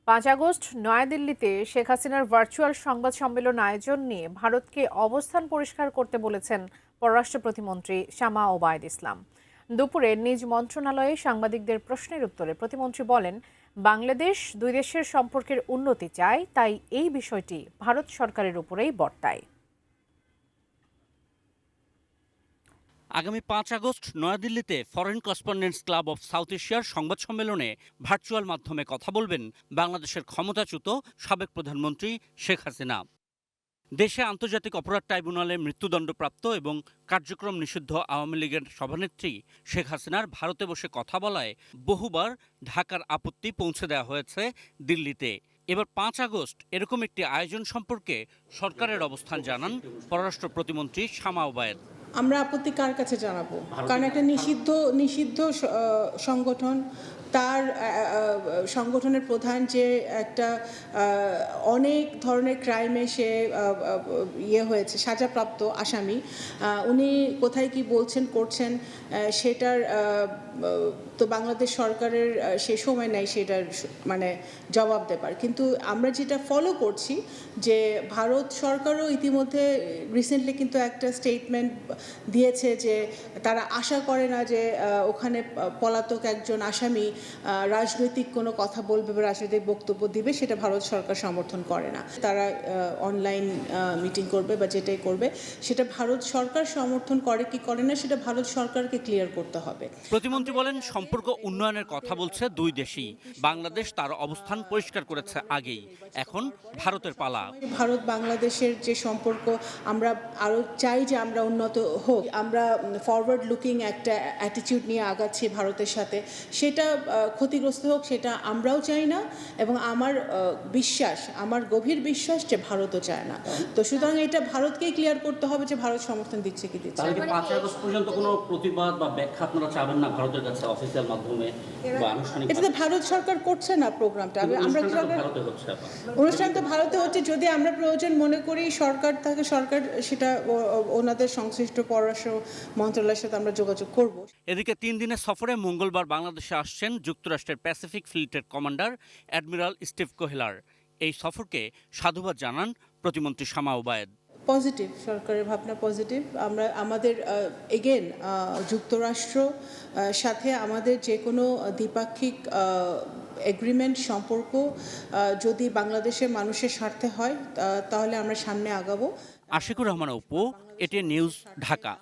5 August নয়াদিল্লিতে শেখ হাসিনার virtual সংবাদ সম্মেলন আয়োজন নিয়ে ভারতকে অবস্থান পরিষ্কার করতে বলেছেন পররাষ্ট্র প্রতিমন্ত্রী শামা ওবায়দ ইসলাম। দুপুরে নিজ মন্ত্রণালয়ে সাংবাদিকদের প্রশ্নের উত্তরে প্রতিমন্ত্রী বলেন, বাংলাদেশ দুই দেশের সম্পর্কের উন্নতি চায়, তাই এই বিষয়টি ভারত সরকারের উপরেই বর্তায়। আগামী 5 আগস্ট নয়াদিল্লিতে foreign correspondents club of south এশিয়ার সংবাদ সম্মেলনে ভার্চুয়াল মাধ্যমে কথা বলবেন বাংলাদেশের ক্ষমতাচ্যুত সাবেক প্রধানমন্ত্রী শেখ হাসিনা। দেশে আন্তর্জাতিক অপরাধ ট্রাইব্যুনালে মৃত্যুদণ্ডপ্রাপ্ত এবং কার্যক্রম নিষিদ্ধ আওয়ামী লীগের সভানেত্রী শেখ হাসিনার ভারতে বসে কথা বলায় বহুবার ঢাকার আপত্তি পৌঁছে দেওয়া হয়েছে দিল্লিতে। এবার 5 আগস্ট এরকম একটি আয়োজন সম্পর্কে সরকারের অবস্থান জানান পররাষ্ট্র প্রতিমন্ত্রী শামা ওবায়দ। আমরা আপত্তি কার কাছে জানাবো? কারণ একটা নিষিদ্ধ সংগঠন, তার সংগঠনের প্রধান যে একটা অনেক ধরনের ক্রাইমে সে হয়েছে, সাজাপ্রাপ্ত আসামি, উনি কোথায় কি বলছেন করছেন সেটার তো বাংলাদেশ সরকারের সে সময় নাই সেটার মানে জবাব দেবার। কিন্তু আমরা যেটা ফলো করছি যে ভারত সরকারও ইতিমধ্যে রিসেন্টলি কিন্তু একটা স্টেটমেন্ট দিয়েছে যে তারা আশা করে না যে ওখানে পলাতক একজন আসামি রাজনৈতিক কোনো কথা বলবে বা রাজনৈতিক বক্তব্য দিবে, সেটা ভারত সরকার সমর্থন করে না। তারা অনলাইন মিটিং করবে বা যেটাই করবে সেটা ভারত সরকার সমর্থন করে কি করে না সেটা ভারত সরকারকে ক্লিয়ার করতে হবে। প্রতিমন্ত্রী বলেন, সম্পর্ক উন্নয়নের কথা বলছে দুই দেশই। বাংলাদেশ তার অবস্থান পরিষ্কার করেছে আগেই, এখন ভারতের পালা। ভারত বাংলাদেশের যে সম্পর্ক আমরা আরও চাই যে আমরা উন্নত হোক, আমরা ফরওয়ার্ড লুকিং একটা অ্যাটিটিউড নিয়ে আগাচ্ছি ভারতের সাথে, সেটা ক্ষতিগ্রস্ত হোক সেটা আমরাও চাই না, এবং আমার গভীর বিশ্বাস যে ভারতও চায় না। তো সুতরাং এটা ভারতকেই ক্লিয়ার করতে হবে যে ভারত সমর্থন দিচ্ছে কি দিচ্ছে। তাহলে কি 5 আগস্ট পর্যন্ত কোনো প্রতিবাদ বা ব্যাখ্যা আপনারা চাবেন না ভারতের কাছে অফিসিয়াল মাধ্যমে বা আনুষ্ঠানিক? এটা তো ভারত সরকার করছে না প্রোগ্রামটা। অনুষ্ঠান তো ভারতে হচ্ছে। যদি আমরা প্রয়োজন মনে করি সরকার থাকে, সরকার সেটা ওনাদের সংশ্লিষ্ট পররাষ্ট্র মন্ত্রণালয়ের সাথে আমরা যোগাযোগ করব। এদিকে 3 দিনের সফরে মঙ্গলবার বাংলাদেশে আসছেন যুক্তরাষ্ট্রের প্যাসিফিক ফ্লিটের কমান্ডার অ্যাডমিরাল স্টিভ কোহেলার। এই সফরকে সাধুবাদ জানান প্রতিমন্ত্রী শামা ওবায়দ। পজিটিভ, সরকারের ভাবনা পজিটিভ। আমরা আমাদের এগেন যুক্তরাষ্ট্র সাথে আমাদের যে কোনো দ্বিপাক্ষিক এগ্রিমেন্ট সম্পর্ক যদি বাংলাদেশের মানুষের স্বার্থে হয় তাহলে আমরা সামনে আগাবো। Ashikur Rahman Apu, ATN news, Dhaka.